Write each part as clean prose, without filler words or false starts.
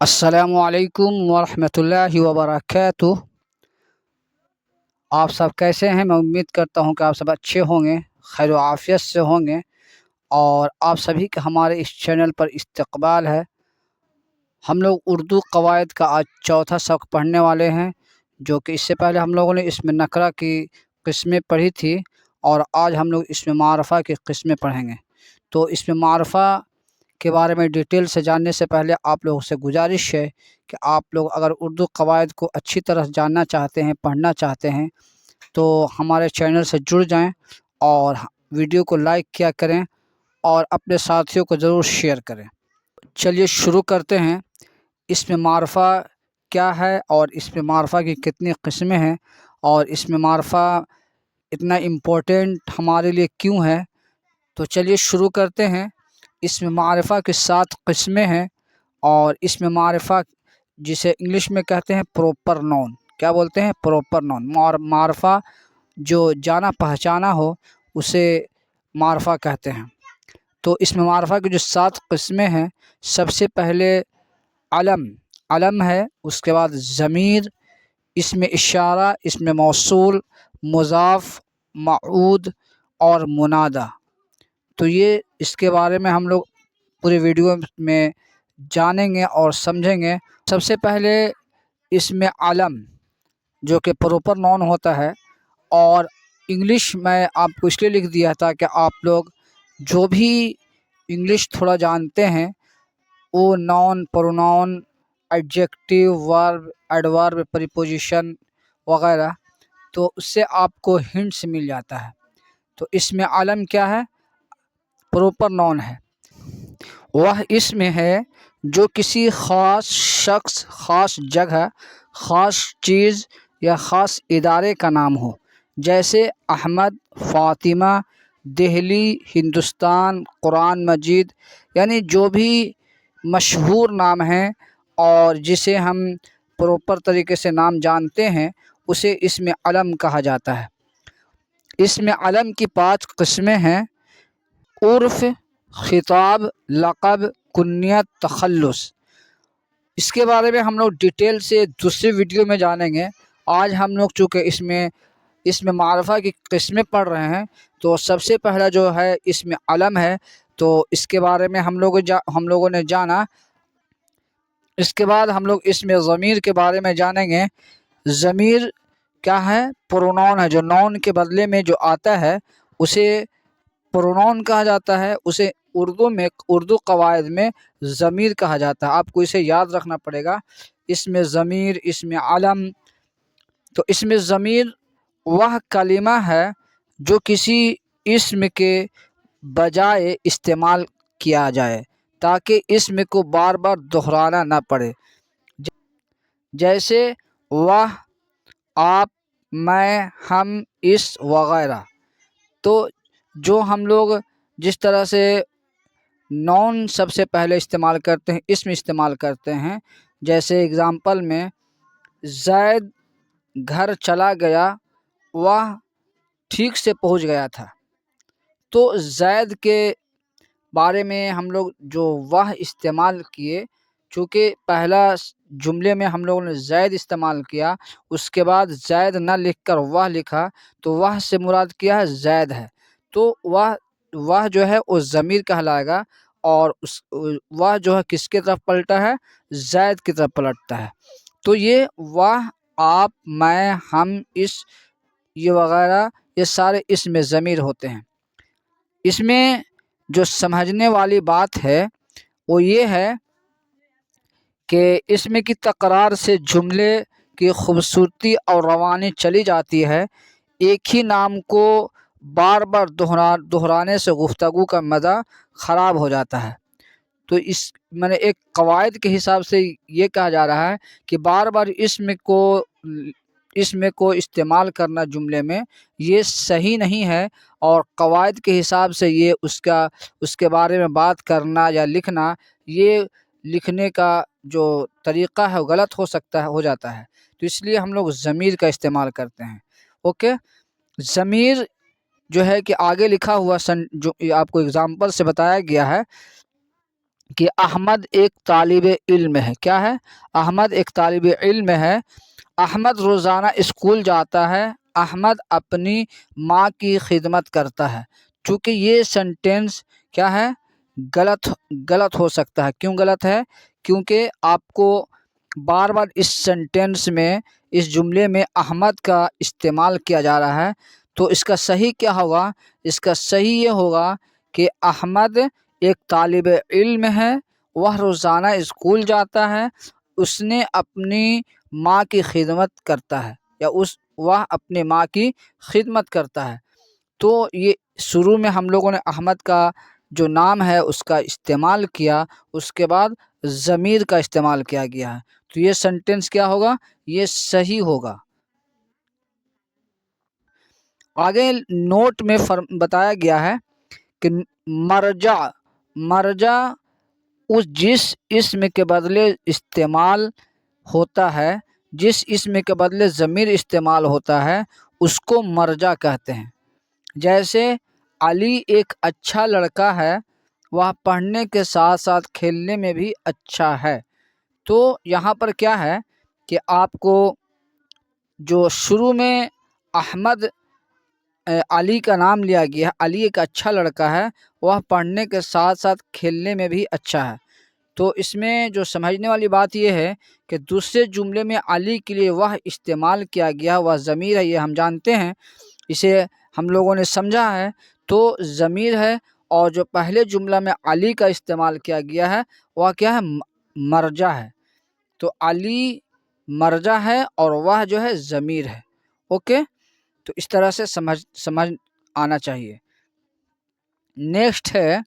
السلام علیکم ورحمۃ اللہ وبرکاتہ۔ آپ سب کیسے ہیں؟ میں امید کرتا ہوں کہ آپ سب اچھے ہوں گے، خیر و عافیت سے ہوں گے، اور آپ سبھی کا ہمارے اس چینل پر استقبال ہے۔ ہم لوگ اردو قواعد کا آج چوتھا سبق پڑھنے والے ہیں، جو کہ اس سے پہلے ہم لوگوں نے اس میں نقرہ کی قسمیں پڑھی تھی، اور آج ہم لوگ اس میں معرفہ کی قسمیں پڑھیں گے۔ تو اس میں معرفہ کے بارے میں ڈیٹیل سے جاننے سے پہلے آپ لوگوں سے گزارش ہے کہ آپ لوگ اگر اردو قواعد کو اچھی طرح جاننا چاہتے ہیں، پڑھنا چاہتے ہیں، تو ہمارے چینل سے جڑ جائیں اور ویڈیو کو لائک کیا کریں اور اپنے ساتھیوں کو ضرور شیئر کریں۔ چلیے شروع کرتے ہیں۔ اس میں معرفہ کیا ہے، اور اس میں معرفہ کی کتنی قسمیں ہیں، اور اس میں معرفہ اتنا امپورٹنٹ ہمارے لیے کیوں ہے۔ تو چلیے شروع کرتے ہیں۔ اس میں معرفہ کی 7 قسمیں ہیں، اور اس میں معرفہ جسے انگلش میں کہتے ہیں پراپر نون، کیا بولتے ہیں؟ پراپر نون۔ معرفہ جو جانا پہچانا ہو اسے معرفہ کہتے ہیں۔ تو اس میں معرفہ کی جو 7 قسمیں ہیں، سب سے پہلے علم ہے، اس کے بعد ضمیر، اسم اشارہ، اسم موصول، مضاف، موعود اور منادی۔ تو یہ اس کے بارے میں ہم لوگ پورے ویڈیو میں جانیں گے اور سمجھیں گے۔ سب سے پہلے اسم علم جو کہ پراپر نون ہوتا ہے، اور انگلش میں آپ کو اس لیے لکھ دیا تھا کہ آپ لوگ جو بھی انگلش تھوڑا جانتے ہیں، وہ نون، پروناؤن، ایڈجیکٹیو، ورب، ایڈورب، پریپوزیشن وغیرہ، تو اس سے آپ کو ہنٹس مل جاتا ہے۔ تو اسم علم کیا ہے؟ پراپر نون ہے۔ وہ اسم ہے جو کسی خاص شخص، خاص جگہ، خاص چیز یا خاص ادارے کا نام ہو، جیسے احمد، فاطمہ، دہلی، ہندوستان، قرآن مجید، یعنی جو بھی مشہور نام ہیں اور جسے ہم پراپر طریقے سے نام جانتے ہیں، اسے اسم علم کہا جاتا ہے۔ اسم علم کی 5 قسمیں ہیں: عرف، خطاب، لقب، کنیت، تخلص۔ اس کے بارے میں ہم لوگ ڈیٹیل سے دوسری ویڈیو میں جانیں گے۔ آج ہم لوگ چونکہ اس میں معرفہ کی قسمیں پڑھ رہے ہیں، تو سب سے پہلا جو ہے اسم علم ہے، تو اس کے بارے میں ہم لوگوں نے جانا۔ اس کے بعد ہم لوگ اسم ضمیر کے بارے میں جانیں گے۔ ضمیر کیا ہے؟ پروناؤن ہے، جو نون کے بدلے میں جو آتا ہے اسے پروناؤن کہا جاتا ہے۔ اسے اردو قواعد میں ضمیر کہا جاتا ہے۔ آپ کو اسے یاد رکھنا پڑے گا، اسم ضمیر، اسم علم۔ تو اسم ضمیر وہ کلمہ ہے جو کسی اسم کے بجائے استعمال کیا جائے تاکہ اسم کو بار بار دہرانا نہ پڑے، جیسے وہ، آپ، میں، ہم، اس وغیرہ۔ تو جو ہم لوگ جس طرح سے نون سب سے پہلے استعمال کرتے ہیں، اسم استعمال کرتے ہیں، جیسے اگزامپل میں زید گھر چلا گیا، وہ ٹھیک سے پہنچ گیا تھا۔ تو زید کے بارے میں ہم لوگ جو وہ استعمال کیے، چونکہ پہلا جملے میں ہم لوگوں نے زید استعمال کیا، اس کے بعد زید نہ لکھ کر وہ لکھا، تو وہ سے مراد کیا ہے؟ زید ہے۔ تو وہ جو ہے وہ ضمیر کہلائے گا، اور وہ جو ہے کس کی طرف پلٹا ہے؟ زید کی طرف پلٹتا ہے۔ تو یہ وہ، آپ، میں، ہم، اس، یہ وغیرہ، یہ سارے اسم ضمیر ہوتے ہیں۔ اس میں جو سمجھنے والی بات ہے وہ یہ ہے کہ اسم کی تکرار سے جملے کی خوبصورتی اور روانی چلی جاتی ہے۔ ایک ہی نام کو بار بار دہرانے سے گفتگو کا مزہ خراب ہو جاتا ہے۔ تو میں نے ایک قواعد کے حساب سے یہ کہا جا رہا ہے کہ بار بار اسم کو استعمال کرنا جملے میں یہ صحیح نہیں ہے، اور قواعد کے حساب سے یہ اس کے بارے میں بات کرنا یا لکھنا، یہ لکھنے کا جو طریقہ ہے وہ غلط ہو جاتا ہے۔ تو اس لیے ہم لوگ ضمیر کا استعمال کرتے ہیں۔ اوکے، ضمیر جو ہے کہ آگے لکھا ہوا جو آپ کو اگزامپل سے بتایا گیا ہے، کہ احمد ایک طالب علم ہے. کیا ہے؟ احمد ایک طالب علم ہے. احمد روزانہ اسکول جاتا ہے. احمد اپنی ماں کی خدمت کرتا ہے. چونکہ یہ سنٹینس کیا ہے؟ غلط ہو سکتا ہے. کیوں غلط ہے؟ کیونکہ آپ کو بار بار اس سنٹینس میں، اس جملے میں احمد کا استعمال کیا جا رہا ہے. تو اس کا صحیح کیا ہوگا؟ اس کا صحیح یہ ہوگا کہ احمد ایک طالب علم ہے، وہ روزانہ اسکول جاتا ہے، اس نے اپنی ماں کی خدمت کرتا ہے، یا وہ اپنے ماں کی خدمت کرتا ہے. تو یہ شروع میں ہم لوگوں نے احمد کا جو نام ہے اس کا استعمال کیا، اس کے بعد ضمیر کا استعمال کیا گیا ہے. تو یہ سنٹینس کیا ہوگا؟ یہ صحیح ہوگا. آگے نوٹ میں بتایا گیا ہے کہ مرجع مرجع جس اسم کے بدلے استعمال ہوتا ہے، جس اسم کے بدلے ضمیر استعمال ہوتا ہے، اس کو مرجع کہتے ہیں. جیسے علی ایک اچھا لڑکا ہے، وہ پڑھنے کے ساتھ ساتھ کھیلنے میں بھی اچھا ہے. تو یہاں پر کیا ہے کہ آپ کو جو شروع میں احمد علی کا نام لیا گیا ہے، علی ایک اچھا لڑکا ہے، وہ پڑھنے کے ساتھ ساتھ کھیلنے میں بھی اچھا ہے. تو اس میں جو سمجھنے والی بات یہ ہے کہ دوسرے جملے میں علی کے لیے وہ استعمال کیا گیا، وہ ضمیر ہے، یہ ہم جانتے ہیں، اسے ہم لوگوں نے سمجھا ہے. تو ضمیر ہے، اور جو پہلے جملہ میں علی کا استعمال کیا گیا ہے وہ کیا ہے؟ مرجع ہے. تو علی مرجع ہے اور وہ جو ہے ضمیر ہے. اوکے، تو اس طرح سے سمجھ آنا چاہیے. نیکسٹ ہے،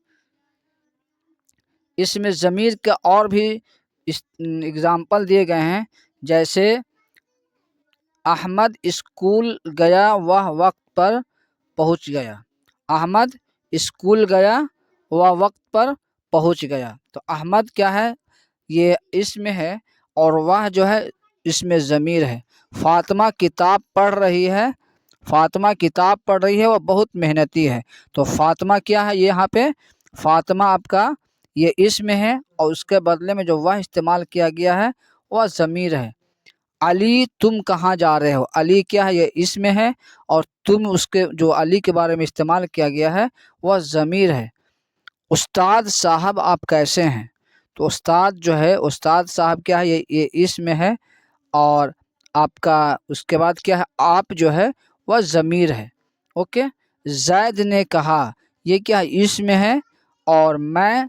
اس میں ضمیر کا اور بھی اگزامپل دیے گئے ہیں. جیسے احمد اسکول گیا، وہ وقت پر پہنچ گیا. احمد اسکول گیا، وہ وقت پر پہنچ گیا. تو احمد کیا ہے؟ یہ اسم ہے، اور وہ جو ہے اس میں ضمیر ہے. فاطمہ کتاب پڑھ رہی ہے، فاطمہ کتاب پڑھ رہی ہے، وہ بہت محنتی ہے. تو فاطمہ کیا ہے یہاں پہ؟ فاطمہ آپ کا یہ اسم ہے، اور اس کے بدلے میں جو وہ استعمال کیا گیا ہے وہ ضمیر ہے. علی تم کہاں جا رہے ہو؟ علی کیا ہے؟ یہ اسم ہے، اور تم اس کے جو علی کے بارے میں استعمال کیا گیا ہے وہ ضمیر ہے. استاد صاحب آپ کیسے ہیں؟ تو استاد جو ہے، استاد صاحب کیا ہے؟ یہ اسم ہے، اور آپ کا اس کے بعد کیا ہے؟ آپ جو ہے وہ ضمیر ہے. اوکے. زید نے کہا، یہ کیا ہے؟ اسم ہے، اور میں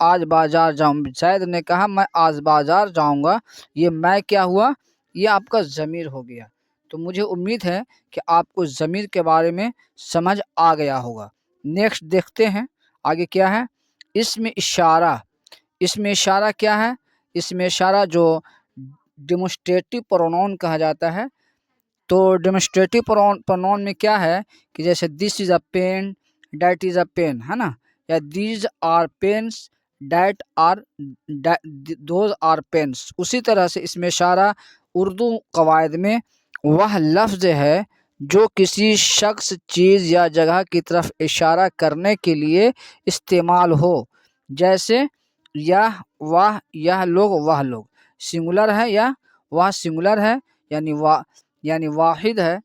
آج بازار جاؤں. زید نے کہا میں آج بازار جاؤں گا، یہ میں کیا ہوا؟ یہ آپ کا ضمیر ہو گیا. تو مجھے امید ہے کہ آپ کو ضمیر کے بارے میں سمجھ آ گیا ہوگا. نیکسٹ دیکھتے ہیں آگے کیا ہے. اسم اشارہ. اسم اشارہ کیا ہے؟ اسم اشارہ جو ڈیمونسٹریٹو پرونون کہا جاتا ہے. تو ڈیمونسٹریٹو پرونون میں کیا ہے کہ جیسے this is a pen, that is a pen, ہے نا، یا these are pens, that are those are pens. اسی طرح سے اسم اشارہ اردو قواعد میں وہ لفظ ہے جو کسی شخص، چیز یا جگہ کی طرف اشارہ کرنے کے لیے استعمال ہو. جیسے یہ، وہ، یہ لوگ، وہ لوگ. سنگولر ہے، یا وہ سنگولر ہے، یعنی واحد ہے،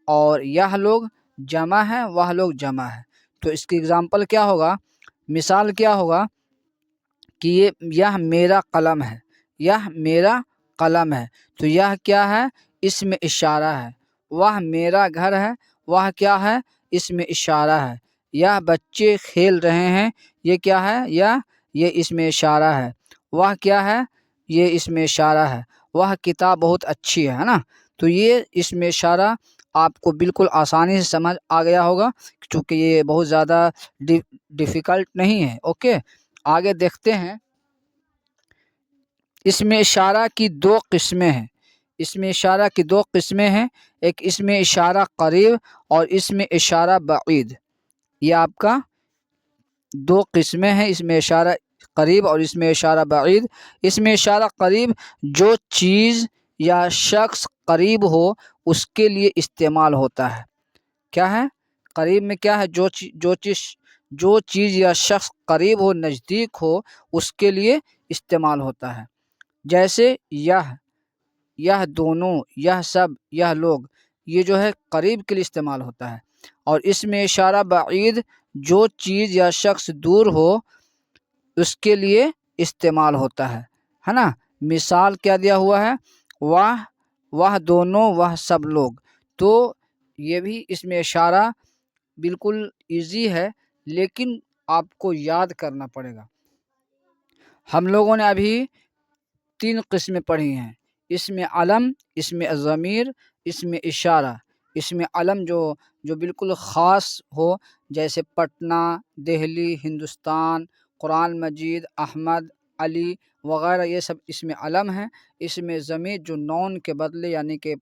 اور یہ لوگ جمع ہے، وہ لوگ جمع ہے. تو اس کی اگزامپل کیا ہوگا؟ مثال کیا ہوگا کہ یہ میرا قلم ہے، یہ میرا قلم ہے. تو یہ کیا ہے؟ اسم اشارہ ہے. وہ میرا گھر ہے، وہ کیا ہے؟ اسم اشارہ ہے. یہ بچے کھیل رہے ہیں، یہ کیا ہے؟ یہ اسم اشارہ ہے. وہ کیا ہے؟ یہ اسم اشارہ ہے. وہ کتاب بہت اچھی ہے نا. تو یہ اسم اشارہ آپ کو بالکل آسانی سے سمجھ آ گیا ہوگا، چونکہ یہ بہت زیادہ ڈیفیکلٹ نہیں ہے. اوکے، آگے دیکھتے ہیں. اسم اشارہ کی دو قسمیں ہیں. اسم اشارہ کی دو قسمیں ہیں، ایک اسم اشارہ قریب اور اسم اشارہ بعید. یہ آپ کا دو قسمیں ہیں، اسم اشارہ قریب اور اسم اشارہ بعید. اسم اشارہ قریب جو چیز یا شخص قریب ہو اس کے لیے استعمال ہوتا ہے. کیا ہے؟ قریب میں کیا ہے؟ جو چیز جو چیز یا شخص قریب ہو، نزدیک ہو، اس کے لیے استعمال ہوتا ہے۔ جیسے یہ دونوں، یہ سب، یہ لوگ، یہ جو ہے قریب کے لیے استعمال ہوتا ہے۔ اور اس میں اشارہ بعید، جو چیز یا شخص دور ہو اس کے لیے استعمال ہوتا ہے نا۔ مثال کیا دیا ہوا ہے؟ وہ دونوں، وہ سب لوگ۔ تو یہ بھی اس میں اشارہ بالکل ایزی ہے، لیکن آپ کو یاد کرنا پڑے گا۔ ہم لوگوں نے ابھی 3 قسمیں پڑھی ہیں، اس میں علم، اس میں ضمیر، اس میں اشارہ۔ اس میں علم جو بالکل خاص ہو، جیسے پٹنہ، دہلی، ہندوستان، قرآن مجید، احمد، علی وغیرہ، یہ سب اس میں علم ہیں۔ اس میں ضمیر جو نون کے بدلے یعنی کہ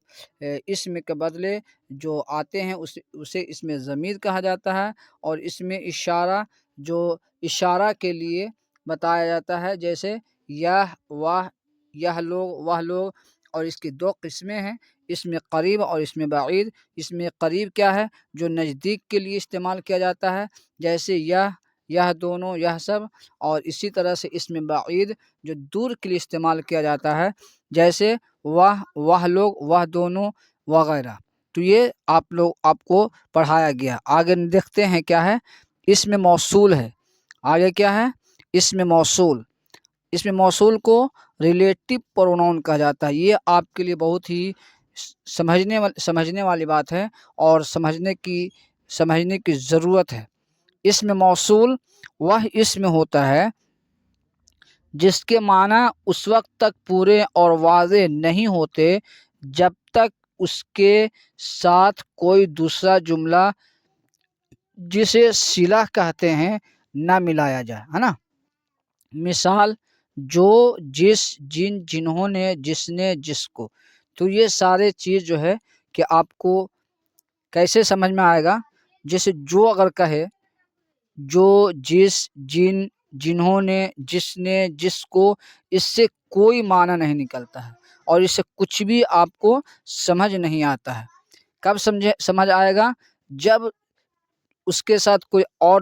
اسم کے بدلے جو آتے ہیں اسے اس میں ضمیر کہا جاتا ہے۔ اور اس میں اشارہ جو اشارہ کے لیے بتایا جاتا ہے، جیسے یہ لوگ، وہ لوگ۔ اور اس کی 2 قسمیں ہیں، اس میں قریب اور اس میں بعید۔ اس میں قریب کیا ہے؟ جو نزدیک کے لیے استعمال کیا جاتا ہے، جیسے یہ دونوں، یہ سب۔ اور اسی طرح سے اس میں بعید جو دور کے لیے استعمال کیا جاتا ہے، جیسے وہ لوگ، وہ دونوں وغیرہ۔ تو یہ آپ کو پڑھایا گیا۔ آگے دیکھتے ہیں کیا ہے؟ اس میں موصول ہے۔ آگے کیا ہے؟ اس میں موصول۔ اس میں موصول کو ریلیٹو پروناؤن کہا جاتا ہے۔ یہ آپ کے لیے بہت ہی سمجھنے والی بات ہے، اور سمجھنے کی ضرورت ہے۔ اس میں موصول وہ اسم ہوتا ہے جس کے معنی اس وقت تک پورے اور واضح نہیں ہوتے جب تک اس کے ساتھ کوئی دوسرا جملہ جسے صلہ کہتے ہیں نہ ملایا جائے، ہے نا۔ مثال جو، جس، جن، جنہوں نے، جس نے، جس کو۔ تو یہ سارے چیز جو ہے کہ آپ کو کیسے سمجھ میں آئے گا؟ جیسے جو اگر کہے، جو، جس، جن، جنہوں نے، جس نے، جس کو، اس سے کوئی معنی نہیں نکلتا ہے، اور اس سے کچھ بھی آپ کو سمجھ نہیں آتا ہے۔ کب سمجھ آئے گا؟ جب اس کے ساتھ کوئی اور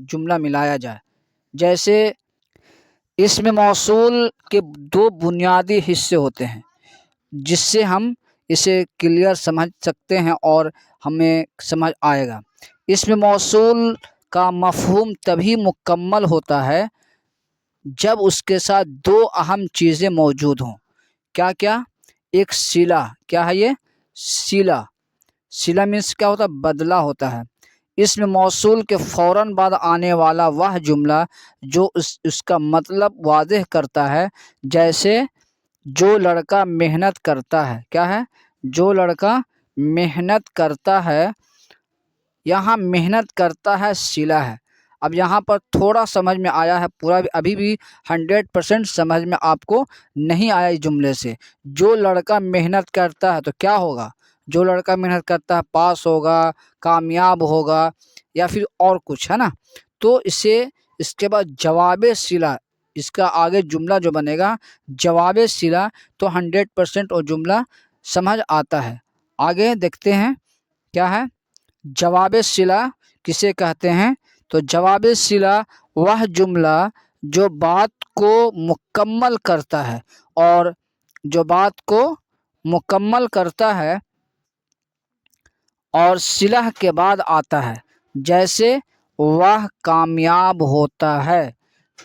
جملہ ملایا جائے۔ جیسے اسم موصول کے 2 بنیادی حصے ہوتے ہیں جس سے ہم اسے کلیئر سمجھ سکتے ہیں اور ہمیں سمجھ آئے گا۔ اسم موصول کا مفہوم تبھی مکمل ہوتا ہے جب اس کے ساتھ 2 اہم چیزیں موجود ہوں۔ کیا؟ ایک صلہ۔ کیا ہے یہ؟ صلہ۔ صلہ مینس کیا ہوتا ہے؟ بدلہ ہوتا ہے۔ اسم موصول کے فوراً بعد آنے والا وہ جملہ جو اس کا مطلب واضح کرتا ہے، جیسے جو لڑکا محنت کرتا ہے۔ کیا ہے؟ جو لڑکا محنت کرتا ہے۔ یہاں محنت کرتا ہے صلہ ہے۔ اب یہاں پر تھوڑا سمجھ میں آیا ہے، پورا ابھی بھی 100% سمجھ میں آپ کو نہیں آیا اس جملے سے۔ جو لڑکا محنت کرتا ہے تو کیا ہوگا؟ جو لڑکا محنت کرتا ہے پاس ہوگا، کامیاب ہوگا، یا پھر اور کچھ، ہے نا۔ تو اس کے بعد جواب صلہ، اس کا آگے جملہ جو بنے گا جواب صلہ، تو 100% وہ جملہ سمجھ آتا ہے۔ آگے دیکھتے ہیں کیا ہے۔ جواب صلہ کسے کہتے ہیں؟ تو جواب صلہ وہ جملہ جو بات کو مکمل کرتا ہے، اور جو بات کو مکمل کرتا ہے اور صلہ کے بعد آتا ہے، جیسے وہ کامیاب ہوتا ہے۔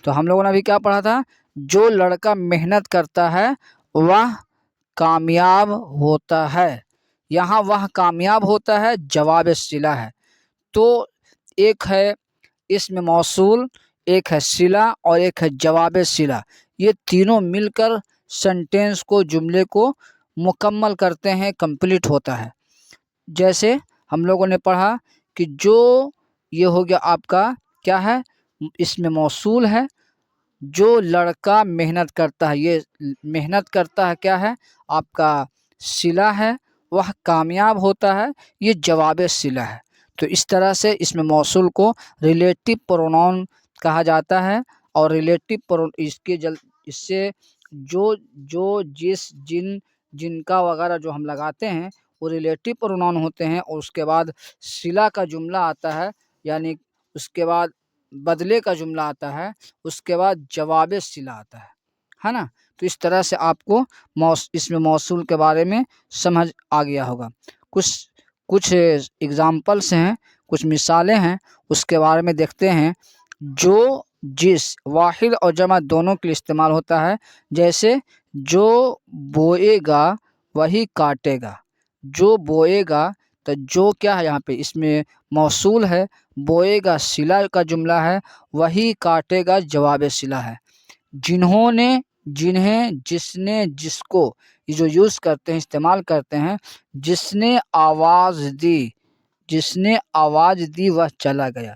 تو ہم لوگوں نے ابھی کیا پڑھا تھا؟ جو لڑکا محنت کرتا ہے وہ کامیاب ہوتا ہے۔ یہاں وہ کامیاب ہوتا ہے جواب صلہ ہے۔ تو ایک ہے اسم موصول، ایک ہے صلہ، اور ایک ہے جواب صلہ۔ یہ تینوں مل کر سینٹینس کو، جملے کو مکمل کرتے ہیں، کمپلیٹ ہوتا ہے۔ جیسے ہم لوگوں نے پڑھا کہ جو، یہ ہو گیا آپ کا کیا ہے؟ اسم موصول ہے۔ جو لڑکا محنت کرتا ہے، یہ محنت کرتا ہے کیا ہے؟ آپ کا صلہ ہے۔ وہ کامیاب ہوتا ہے، یہ جواب صلہ ہے۔ تو اس طرح سے اسم موصول کو ریلیٹو پروناؤن کہا جاتا ہے، اور اس سے جو، جس، جن، جن کا وغیرہ جو ہم لگاتے ہیں وہ ریلیٹو پروناؤن ہوتے ہیں، اور اس کے بعد صلہ کا جملہ آتا ہے، یعنی اس کے بعد بدلے کا جملہ آتا ہے، اس کے بعد جواب صلہ آتا ہے نا؟ تو اس طرح سے آپ کو اس میں موصول کے بارے میں سمجھ آ گیا ہوگا۔ کچھ اگزامپلس ہیں، کچھ مثالیں ہیں، اس کے بارے میں دیکھتے ہیں۔ جو جس واحد اور جمع دونوں کے لیے استعمال ہوتا ہے، جیسے جو بوئے گا وہی کاٹے گا۔ جو بوئے گا، تو جو کیا ہے یہاں پہ اس میں موصول ہے، بوئے گا صلہ کا جملہ ہے، وہی کاٹے گا جواب صلہ ہے۔ جنہوں نے، جنہیں، جس نے، جس کو، یہ جو یوز کرتے ہیں، استعمال کرتے ہیں۔ جس نے آواز دی، جس نے آواز دی وہ چلا گیا۔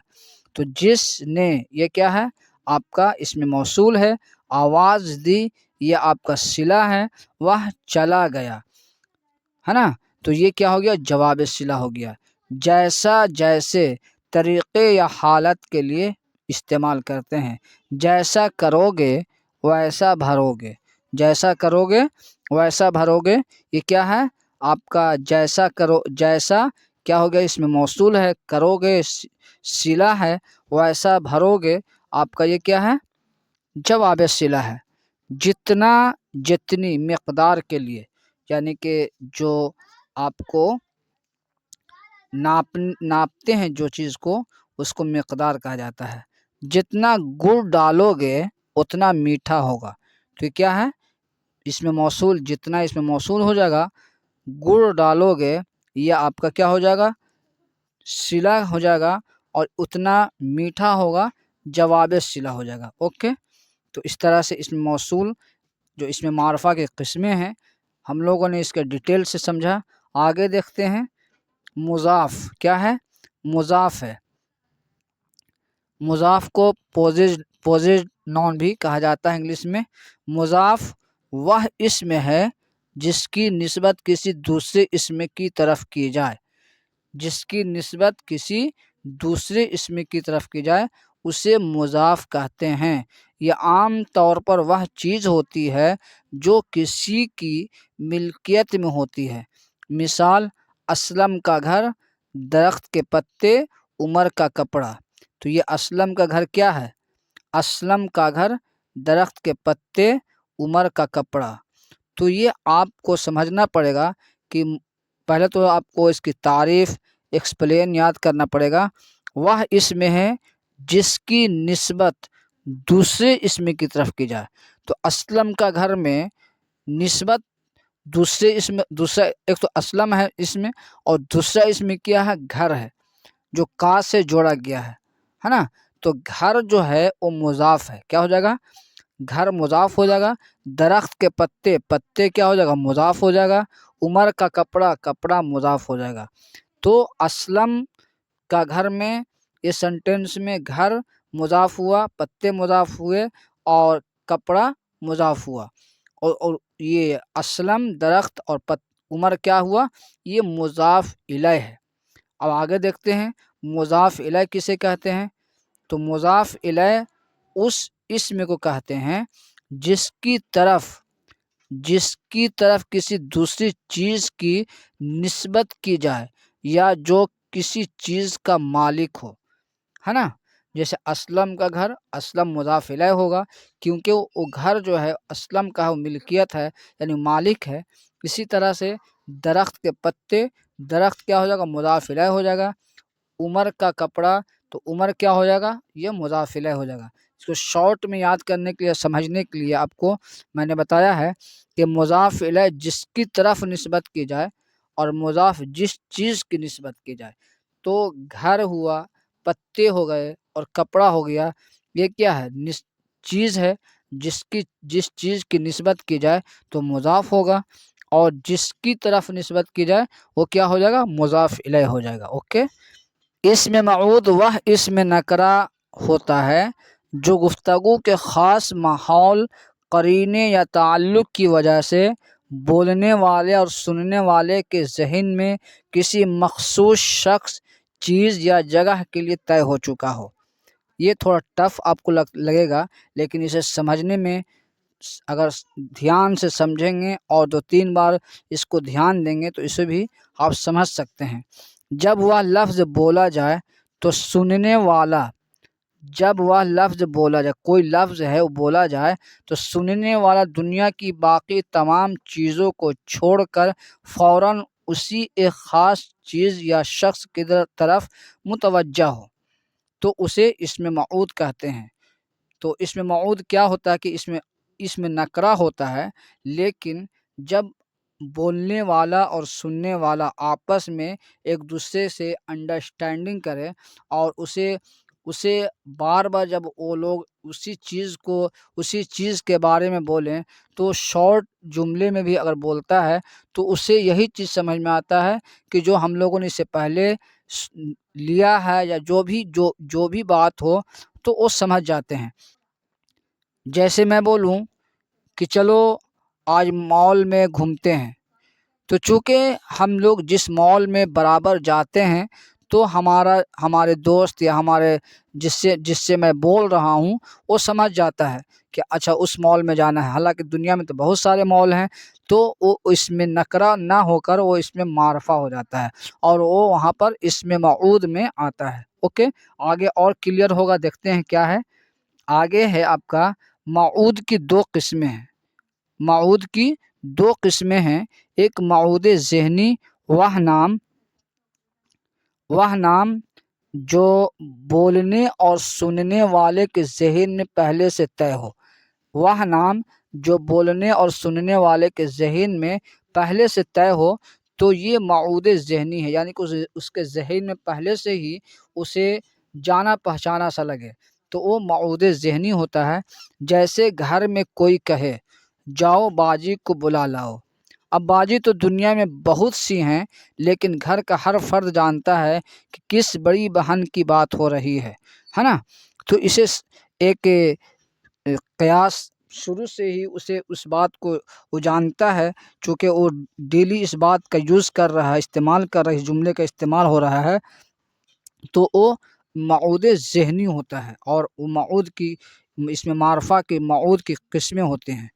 تو جس نے یہ کیا ہے آپ کا اس میں موصول ہے، آواز دی یہ آپ کا صلہ ہے، وہ چلا گیا ہے نا؟ تو یہ کیا ہو گیا؟ جواب صلہ ہو گیا۔ جیسا، جیسے طریقے یا حالت کے لیے استعمال کرتے ہیں۔ جیسا کرو گے ویسا بھرو گے، جیسا کرو گے ویسا بھرو گے، یہ کیا ہے آپ کا جیسا کرو، جیسا کیا ہو گیا اس میں موصول ہے، کرو گے صلہ ہے، ویسا بھرو گے آپ کا یہ کیا ہے؟ جواب صلہ ہے۔ جتنا، جتنی مقدار کے لیے، یعنی کہ جو آپ کو ناپتے ہیں جو چیز کو، اس کو مقدار کہا جاتا ہے۔ جتنا گڑ ڈالو گے اتنا میٹھا ہوگا، تو یہ کیا ہے اس میں موصول، جتنا اس میں موصول ہو جائے گا، گڑ ڈالو گے یہ آپ کا کیا ہو جائے گا؟ صلہ ہو جائے گا، اور اتنا میٹھا ہوگا جواب صلہ ہو جائے گا۔ اوکے، تو اس طرح سے اس میں موصول جو اس میں معرفہ کی قسمیں ہیں ہم لوگوں نے اس کے ڈیٹیل سے سمجھا۔ آگے دیکھتے ہیں مضاف کیا ہے؟ مضاف ہے۔ مضاف کو پوزیز نون بھی کہا جاتا ہے انگلش میں۔ مضاف وہ اسم ہے جس کی نسبت کسی دوسرے اسم کی طرف کی جائے، جس کی نسبت کسی دوسرے اسم کی طرف کی جائے اسے مضاف کہتے ہیں۔ یہ عام طور پر وہ چیز ہوتی ہے جو کسی کی ملکیت میں ہوتی ہے۔ مثال اسلم کا گھر، درخت کے پتے، عمر کا کپڑا۔ تو یہ اسلم کا گھر کیا ہے؟ اسلم کا گھر، درخت کے پتے، عمر کا کپڑا۔ تو یہ آپ کو سمجھنا پڑے گا کہ پہلے تو آپ کو اس کی تعریف ایکسپلین یاد کرنا پڑے گا۔ وہ اسم ہے جس کی نسبت دوسرے اسم کی طرف کی جائے۔ تو اسلم کا گھر میں نسبت دوسرے اسم، دوسرا ایک تو اسلم ہے اسم، اور دوسرا اسم کیا ہے؟ گھر ہے، جو کا سے جوڑا گیا ہے نا؟ تو گھر جو ہے وہ مضاف ہے، کیا ہو جائے گا؟ گھر مضاف ہو جائے گا۔ درخت کے پتے، پتے کیا ہو جائے گا؟ مضاف ہو جائے گا۔ عمر کا کپڑا، کپڑا مضاف ہو جائے گا۔ تو اسلم کا گھر میں یہ سنٹینس میں گھر مضاف ہوا، پتے مضاف ہوئے، اور کپڑا مضاف ہوا، اور یہ اسلم درخت اور عمر کیا ہوا؟ یہ مضاف الیہ ہے۔ اب آگے دیکھتے ہیں مضاف الیہ کسے کہتے ہیں؟ تو مضاف الیہ اس اسم کو کہتے ہیں جس کی طرف کسی دوسری چیز کی نسبت کی جائے، یا جو کسی چیز کا مالک ہو، ہے نا؟ جیسے اسلم کا گھر، اسلم مضاف الیہ ہوگا کیونکہ وہ گھر جو ہے اسلم کا وہ ملکیت ہے، یعنی مالک ہے۔ اسی طرح سے درخت کے پتے، درخت کیا ہو جائے گا؟ مضاف الیہ ہو جائے گا۔ عمر کا کپڑا، تو عمر کیا ہو جائے گا؟ یہ مضاف الیہ ہو جائے گا۔ اس کو شارٹ میں یاد کرنے کے لیے، سمجھنے کے لیے آپ کو میں نے بتایا ہے کہ مضاف الیہ جس کی طرف نسبت کی جائے، اور مضاف جس چیز کی نسبت کی جائے۔ تو گھر ہوا، پتے ہو گئے، اور کپڑا ہو گیا، یہ کیا ہے؟ چیز ہے جس چیز کی نسبت کی جائے تو مضاف ہوگا، اور جس کی طرف نسبت کی جائے وہ کیا ہو جائے گا؟ مضاف الیہ ہو جائے گا۔ اوکے، اسم موعود وہ اسم نکرہ ہوتا ہے جو گفتگو کے خاص ماحول، قرینے یا تعلق کی وجہ سے بولنے والے اور سننے والے کے ذہن میں کسی مخصوص شخص، چیز یا جگہ کے لیے طے ہو چکا ہو۔ یہ تھوڑا ٹف آپ کو لگے گا، لیکن اسے سمجھنے میں اگر دھیان سے سمجھیں گے اور 2-3 بار اس کو دھیان دیں گے تو اسے بھی آپ سمجھ سکتے ہیں۔ جب وہ لفظ بولا جائے تو سننے والا جب وہ لفظ بولا جائے، کوئی لفظ ہے وہ بولا جائے، تو سننے والا دنیا کی باقی تمام چیزوں کو چھوڑ کر فوراً اسی ایک خاص چیز یا شخص کی طرف متوجہ ہو تو اسے اسم موعود کہتے ہیں۔ تو اسم موعود کیا ہوتا ہے کہ اس میں نکرہ ہوتا ہے، لیکن جب بولنے والا اور سننے والا آپس میں ایک دوسرے سے انڈرسٹینڈنگ کرے اور اسے بار بار جب وہ لوگ اسی چیز کے بارے میں بولیں تو شارٹ جملے میں بھی اگر بولتا ہے تو اسے یہی چیز سمجھ میں آتا ہے کہ جو ہم لوگوں نے اس سے پہلے لیا ہے، یا جو بھی بات ہو تو وہ سمجھ جاتے ہیں۔ جیسے میں بولوں کہ چلو آج مال میں گھومتے ہیں، تو چونکہ ہم لوگ جس مال میں برابر جاتے ہیں تو ہمارے دوست یا ہمارے جس سے میں بول رہا ہوں وہ سمجھ جاتا ہے کہ اچھا اس مال میں جانا ہے، حالانکہ دنیا میں تو بہت سارے مال ہیں، تو وہ اس میں نکرہ نہ ہو کر وہ اس میں معرفہ ہو جاتا ہے اور وہ وہاں پر اسم موعود میں آتا ہے۔ اوکے، آگے اور کلیئر ہوگا، دیکھتے ہیں کیا ہے۔ آگے ہے آپ کا موعود کی دو قسمیں ہیں۔ موعود کی دو قسمیں ہیں، ایک موعود ذہنی، وہ نام جو بولنے اور سننے والے کے ذہن میں پہلے سے طے ہو۔ وہ نام جو بولنے اور سننے والے کے ذہن میں پہلے سے طے ہو تو یہ موعود ذہنی ہے، یعنی کہ اس کے ذہن میں پہلے سے ہی اسے جانا پہچانا سا لگے تو وہ موعود ذہنی ہوتا ہے۔ جیسے گھر میں کوئی کہے جاؤ باجی کو بلا لاؤ۔ اب باجی تو دنیا میں بہت سی ہیں، لیکن گھر کا ہر فرد جانتا ہے کہ کس بڑی بہن کی بات ہو رہی ہے نا؟ تو اسے ایک قیاس شروع سے ہی اسے اس بات کو وہ جانتا ہے، چونکہ وہ ڈیلی اس بات کا یوز کر رہا ہے، استعمال کر رہا ہے، اس جملے کا استعمال ہو رہا ہے، تو وہ موعود ذہنی ہوتا ہے۔ اور وہ موعود کی اس میں معرفہ کے موعود کی قسمیں ہوتے ہیں۔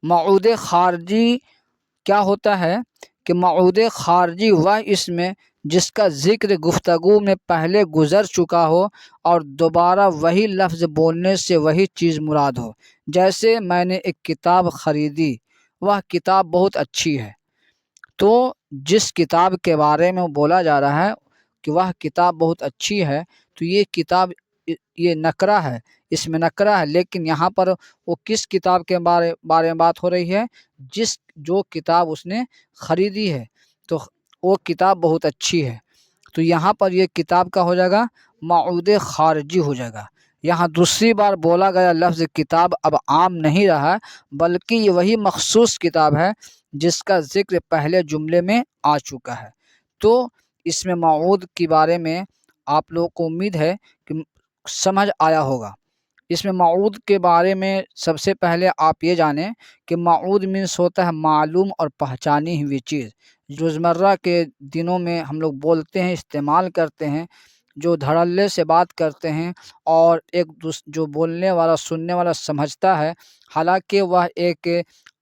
موعود خارجی کیا ہوتا ہے کہ موعود خارجی وہ اسم جس کا ذکر گفتگو میں پہلے گزر چکا ہو اور دوبارہ وہی لفظ بولنے سے وہی چیز مراد ہو۔ جیسے میں نے ایک کتاب خریدی، وہ کتاب بہت اچھی ہے، تو جس کتاب کے بارے میں بولا جا رہا ہے کہ وہ کتاب بہت اچھی ہے، تو یہ کتاب یہ نکرہ ہے، اس میں نکرہ ہے، لیکن یہاں پر وہ کس کتاب کے بارے میں بات ہو رہی ہے؟ جو کتاب اس نے خریدی ہے، تو وہ کتاب بہت اچھی ہے، تو یہاں پر یہ کتاب کا ہو جائے گا موعود خارجی ہو جائے گا۔ یہاں دوسری بار بولا گیا لفظ کتاب اب عام نہیں رہا، بلکہ یہ وہی مخصوص کتاب ہے جس کا ذکر پہلے جملے میں آ چکا ہے۔ تو اس میں موعود کے بارے میں آپ لوگوں کو امید ہے کہ سمجھ آیا ہوگا۔ اس میں موعود کے بارے میں سب سے پہلے آپ یہ جانیں کہ موعود مینس ہوتا ہے معلوم اور پہچانی ہوئی چیز، روزمرہ کے دنوں میں ہم لوگ بولتے ہیں، استعمال کرتے ہیں، جو دھڑلے سے بات کرتے ہیں اور جو بولنے والا سننے والا سمجھتا ہے، حالانکہ وہ ایک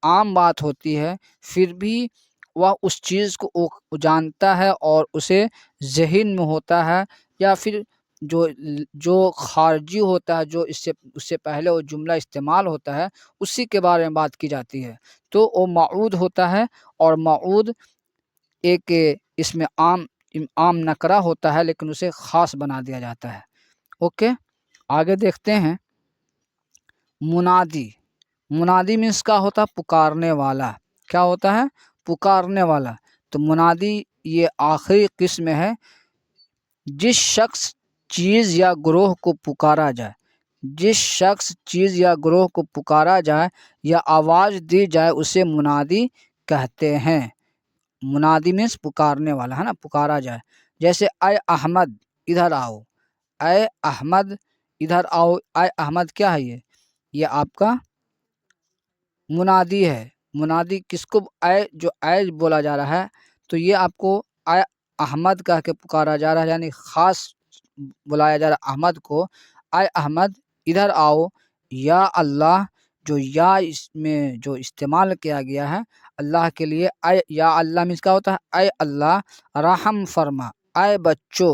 عام بات ہوتی ہے، پھر بھی وہ اس چیز کو جانتا ہے اور اسے ذہن میں ہوتا ہے، یا پھر جو خارجی ہوتا ہے، جو اس سے پہلے وہ جملہ استعمال ہوتا ہے، اسی کے بارے میں بات کی جاتی ہے، تو وہ موعود ہوتا ہے۔ اور موعود ایک اس میں عام نکرہ ہوتا ہے، لیکن اسے خاص بنا دیا جاتا ہے۔ اوکے، آگے دیکھتے ہیں۔ منادی مینس کا ہوتا ہے پکارنے والا۔ کیا ہوتا ہے؟ پکارنے والا۔ تو منادی یہ آخری قسم ہے، جس شخص، چیز یا گروہ کو پکارا جائے، جس شخص، چیز یا گروہ کو پکارا جائے یا آواز دی جائے اسے منادی کہتے ہیں۔ منادی مینس پکارنے والا ہے نا، پکارا جائے۔ جیسے اے احمد ادھر آؤ، اے احمد ادھر آؤ۔ اے احمد کیا ہے؟ یہ آپ کا منادی ہے۔ منادی کس کو جو اے بولا جا رہا ہے، تو یہ آپ کو اے احمد کہہ کے پکارا جا رہا ہے، یعنی خاص بلایا جا رہا ہے احمد کو۔ اے احمد ادھر آؤ، یا اللہ، جو یا اس میں جو استعمال کیا گیا ہے اللہ کے لیے، اے یا اللہ مینس کا ہوتا ہے اے اللہ رحم فرما، اے بچوں